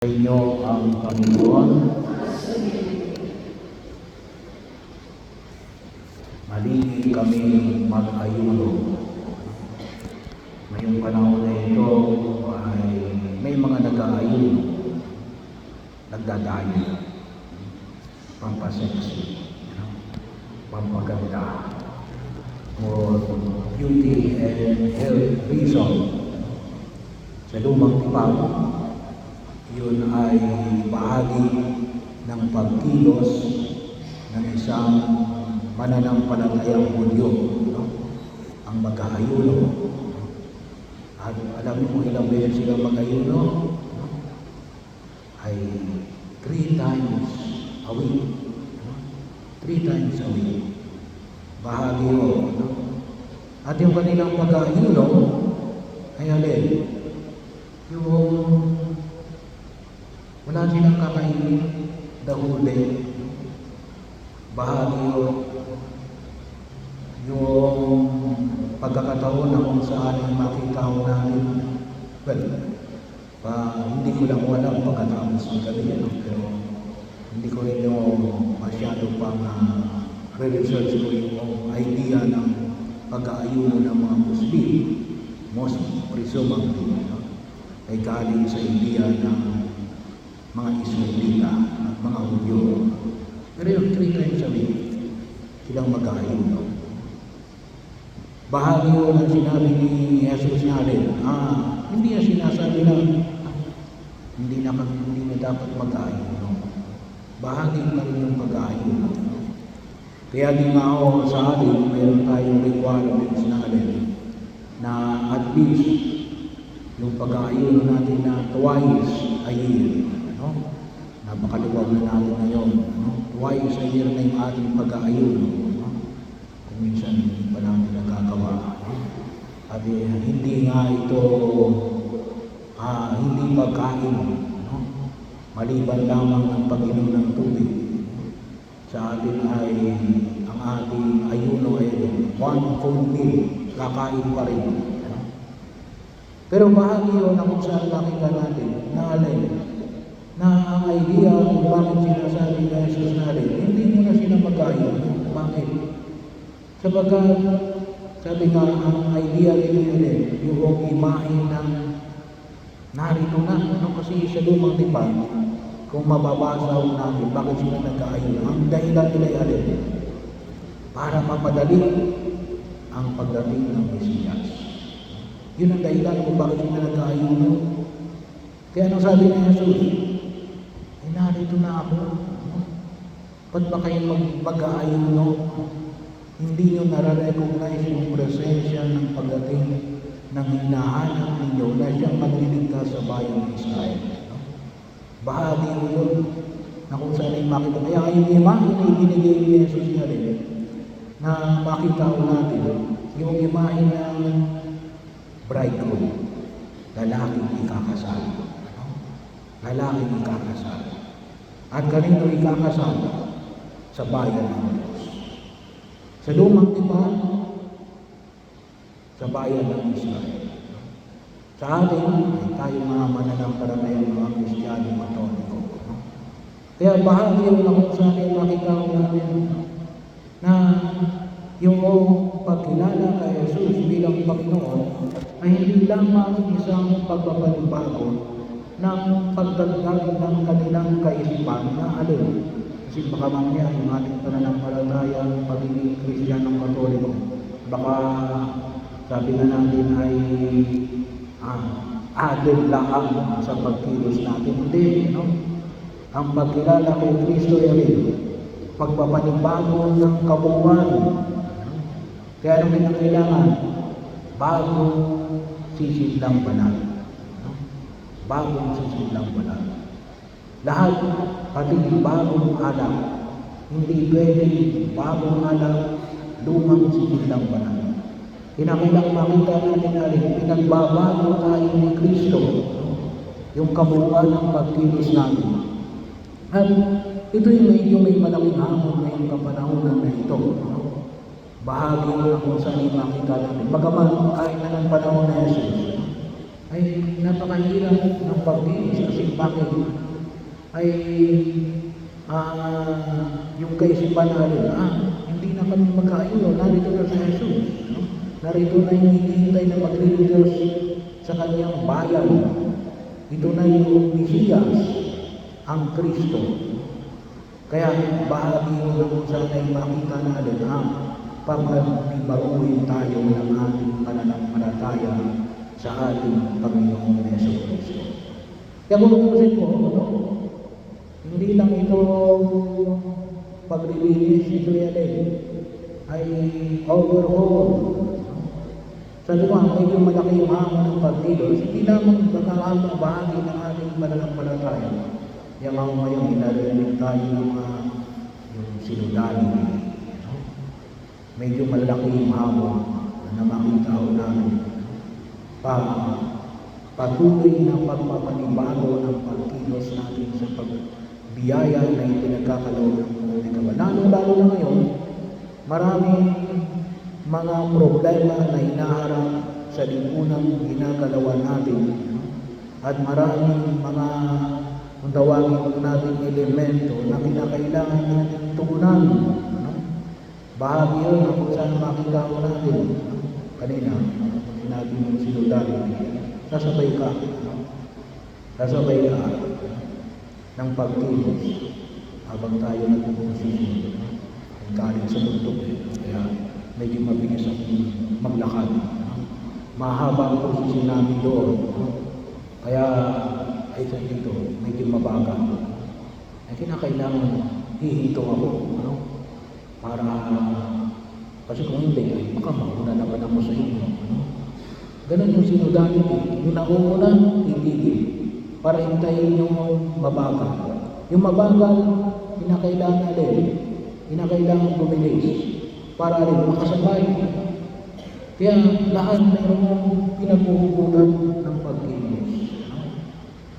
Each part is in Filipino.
Sa inyo ang Panginoon. Maligi kami mag-ayuno. Ngayong panahon na ito ay may mga nag-aayuno, nagdadayo, pampaseksi, pampaganda, for beauty and health reason. Sa lumang tipan, yun ay bahagi ng pagkilos ng isang mananampalatayang Hudyo, ang mag-aayuno. At alam mo ilang beses silang mag-ayuno? Ay 3 times a week. 3 times a week. Bahagi yun. At yung kanilang pag-aayuno ay alin? Yung wala silang kakainin the whole day. Bahagi yung pagkakataon na kung saan ay makita ko namin. Well, hindi ko lang alam pagkatapos ng gabi, pero hindi ko rin masyado pang re-research ko yung idea ng pag-aayuno ng mga Muslim. Most presumably, ay galing sa idea ng mga Israelita at mga Hudyo. Pero yung 3 times a week, silang mag-aayuno. Bahagi yun ang sinabi ni Jesus na rin, hindi na sinasabi na hindi na dapat mag-aayuno. Bahagi pa rin yung mag-aayuno. Kaya di nga ako sa atin, mayroon tayong requirements na rin na at least yung pag-aayuno natin na twice a year. Napakaluwag na natin ngayon. Twice a year na yung ating pag-aayuno. Kung minsan hindi pa natin nagagawa. At hindi nga ito hindi pagkain. Maliban lamang ng pag-inom ng tubig. Sa atin ay ang ating ayuno ay one full meal. Kakain pa rin. Pero bahagi yun na kung saan nakita natin na alin na ang idea kung bakit sinasabi na Jesus na rin, hindi mo na sila mag-ayuno. Bakit? Sapagkat, sabi nga, ang idea nila yun, yung imahe ng narito na. Kasi sa lumang tipan, kung mababasa natin, bakit sila nag-ayuno? Ang dahilan nila alin, para mapadali ang pagdating ng Mesiyas. Yun ang dahilan kung bakit sila nag-ayuno. Kaya anong sabi ni Jesus? Narito na ako. Ba't ba kayo mag-aayuno? Hindi nyo nare-recognize yung presensya ng pagdating ng hinahanap ninyo na siyang magliligtas sa bayan ng Israel. Bahagi mo yun na kung saan ay makita. Kaya yung imahe na ibinigay ni Jesus niya rin na makita ko natin yung imahe ng bridegroom, lalaking ikakasal. Lalaking ikakasal. At kanino ikakasal? Sa bayan ng Diyos. Sa lumang tipan, sa bayan ng Israel. Sa atin, ay tayo mga mananampalatayang mga Kristiyano Katoliko. Kaya bahagi yung na kung saan ay makita ko natin na yung pagkilala kay Jesus bilang Panginoon ay hindi lamang isang pagpapanibago ng pagdagdag ng kanilang kaisipan na alin. Kasi baka mamaya yung ating pananampalatayang pagiging Kristiyanong Katoliko, baka sabi na natin ay added lang sa pagkilos natin. Hindi, ang pagkilala kay Kristo ay alin, pagpapanibago ng kabuuan. Kaya anong kinakailangan? Bagong sisidlang banal. Bagong sisidlang banal. Lahat, pati bagong alak. Hindi pwede bagong alak, lumang sisidlang banal. Kinakailang makita natin na rin, pinagbabago tayo ni Kristo, yung kabuuan ng pagkilos natin. At ito yung medyo may malaking hamon ngayong kapanahonan na ito. Bahagi mo na kung saan yung makita natin. Bagaman kahit na ng panahon na Jesus, ay napakahirap ng pagdinis kasi bakit? Ay yung kaisipan natin, hindi na kami magkaayuno, narito na si Jesus. No? Narito na yung hinihintay na maglilitos sa kanyang bayan. Ito na yung Mesiyas, ang Kristo. Kaya bahagi yun na kung saan ay makita natin, pagbabaguhin tayo ng ating pananampalataya sa ating Panginoong Jesucristo. Kaya kung tutusin mo, hindi lang ito paglilinis, ito yan ay overhaul. Sa luwang, medyo malaki yung hamon ng pagkilos, hindi lamang nakakaabang bahagi ng ating pananampalataya. Yung mga ngayon, inarinig tayo ng yung sinudali. Medyo malaki yung hamon na makita ko namin. Patuloy na pagpapanibago ng pagkilos natin sa pagbiyaya na ipinagkakaloob ng Panginoon. Lalo na ngayon, maraming mga problema na hinaharap sa lipunang ginagalawan natin at maraming mga kung tawagin natin elemento na kinakailangan natin tugunan. Bahagi yun na kung saan makita ko natin kanina, sinabi mo sinudari, sasabay ka ng pagkilos habang tayo nagpupusin galing sa mundo. Kaya medyo mabilis ang maglakad. Mahaba ang posisyon namin doon. Kaya ay sa dito, medyo mabaga. Ay kinakailangan hihinto ako. Para, kasi kung hindi, ay baka mauna naman ako sa inyo. Ganun yung sinudali. Yung nauna, titigil. Para hintayin yung mabagal. Yung mabagal, kinakailangan bumilis. Para rin makasabay. Kaya lahat mayroong pinaghuhugutan ng pagkilos.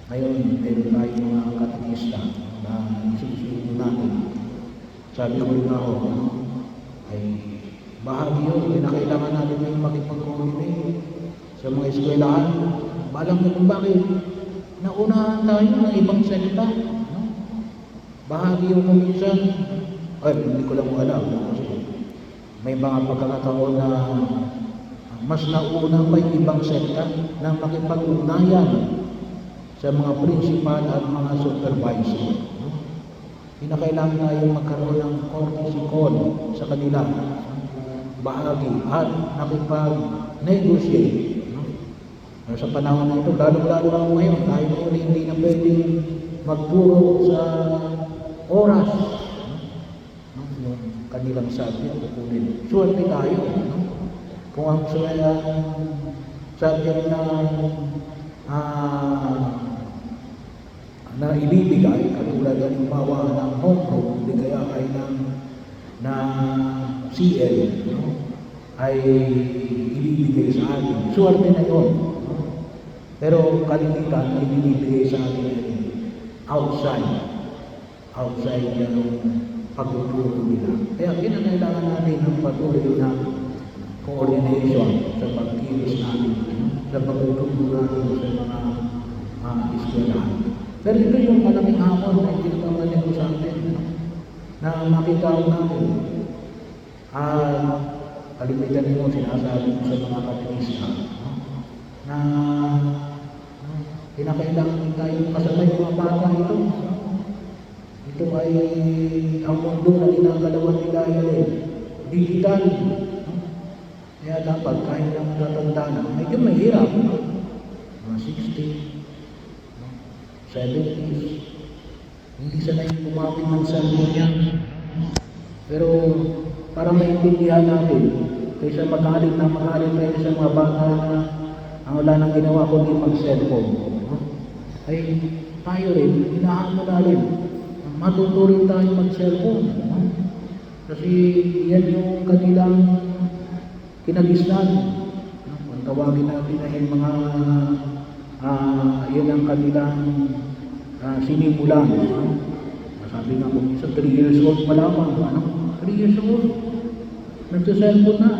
Ngayon, meron tayong mga katekista na isusunod natin. Sabi ko rin ako, ay bahagi yun, kinakailangan natin ngayong makipag-coordinate sa mga eskwelahan. Balang kung bakit naunahan tayo ng ibang salita. Bahagi yun kung minsan, hindi ko lang alam. May mga pagkakataon na mas nauna pa yung ibang sekta na makipag-ugnayan sa mga principal at mga supervisor. Kinakailangan na yung magkaroon ng courtesy call sa kanila bahagi at nakipag-negotiate. Sa panahon na ito, lalo-lalo na ngayon, tayo ngayon hindi na pwedeng magturo sa oras. Yung kanilang subject, kukunin. Suwerte tayo. Kung ang subject na ibibigay, katulad ng bawa ng homeroom, hindi kaya ay na CL, ay ibibigay sa atin. Suwerte na yun. Pero kalimitan ay ibibigay sa atin outside ng pagtuturo nila. Kaya kinakailangan natin ng patuloy na coordination sa pagkilos natin, sa pagtuturo natin sa mga eskwelahan. Pero ito yung malaking hamon na hindi naman ko sa atin, na makita ko natin. Kalimitan nyo, sinasabi ko sa mga katekista, na kinakailangan tayo kasabay mga bata ito. Ito ay ang mundo na ginagalawan nila yan digital. Kaya dapat kahit na matatanda na, medyo mahirap. Mga 60, 70s, hindi sanay kumapit ng cellphone yan. Pero para maintindihan natin, kaysa magaling tayo sa mga bata na ang wala nang ginawa kundi mag-cellphone, ay tayo rin, hinahamon na rin, matuturin tayo mag-cellphone. Kasi yan yung kanilang kinagisnan. Kung tawagin natin na yung mga yan ang kanilang sinimulan. Sabi nga kung isa 3 years old pa lamang, 3 years old, nagsa-cellphone na.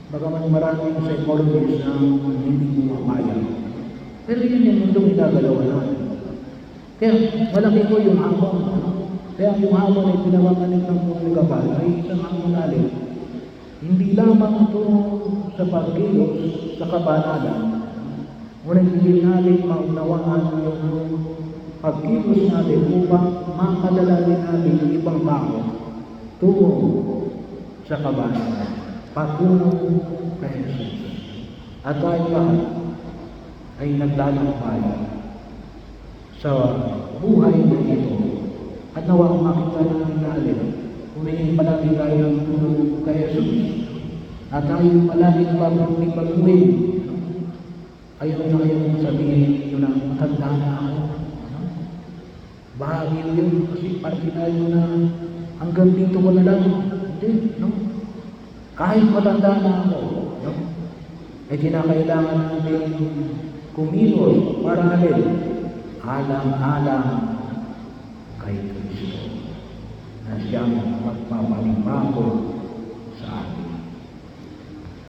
Bagaman maraming psychologists na hindi pumapayag. Pero yun yung mundong ginagalawan natin. Kaya malaki ko yung hamon. Kaya yung hamon ay pinamamanig ng buong gabal ay isang hamon natin. Hindi lamang ito sa pagkilos, sa kabanalan, ngunit hindi natin maunawaan yung pagkilos natin upang makadala din natin yung ibang tao tungo sa kabanalan, patungo kay Jesus. At tayo lahat ay naglalakbay sa buhay na ito. At nawa makita natin humingi palagi tayo ng tulong kay Jesus. At tayo palagi pag-uwi. Ayaw na ayaw sabihin yun na matanda na ako. Bahagi yun kasi parang tayo na hanggang dito ko na lang. Hindi, no? Kahit matanda na ako, no? Ay kinakailangan natin kumilos para alin alang-alang kay Kristo na siyang magpapalibago